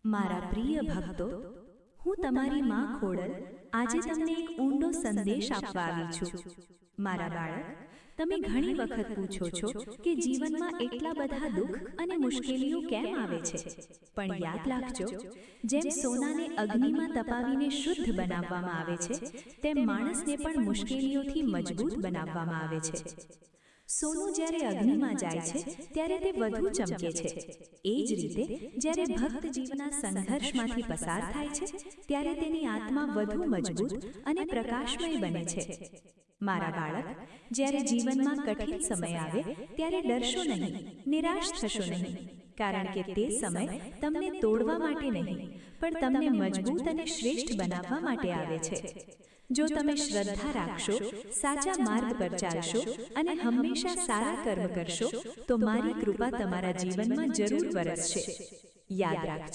મારા પ્રિય ભક્તો, હું તમારી માં ખોડલ આજે તમને એક ઊંડો સંદેશ આપવા આવી છું. મારા બાળક, તમે ઘણી વખત પૂછો છો કે જીવનમાં એટલા બધા દુઃખ અને મુશ્કેલીઓ કેમ આવે છે. પણ યાદ રાખજો, જેમ સોનાને અગ્નિમાં તપાવીને શુદ્ધ બનાવવામાં આવે છે, તેમ માણસને પણ મુશ્કેલીઓથી મજબૂત બનાવવામાં આવે છે. સોનું જ્યારે અગ્નિમાં જાય છે ત્યારે તે વધુ ચમકે છે. એ જ રીતે જ્યારે ભક્ત જીવના સંઘર્ષમાંથી પસાર થાય છે ત્યારે તેની આત્મા વધુ મજબૂત અને પ્રકાશમય બને છે. મારા બાળક, જ્યારે જીવનમાં કઠિન સમય આવે ત્યારે ડરશો નહીં, નિરાશ થશો નહીં, કારણ કે તે સમય તમને તોડવા માટે નહીં, પણ તમને મજબૂત અને શ્રેષ્ઠ બનાવવા માટે આવે છે. જો તમે શ્રદ્ધા રાખશો, સાચા માર્ગ પર ચાલશો અને હંમેશા સારા કર્મ કરશો, તો મારી કૃપા તમારા જીવનમાં જરૂર વરસશે. યાદ રાખજો,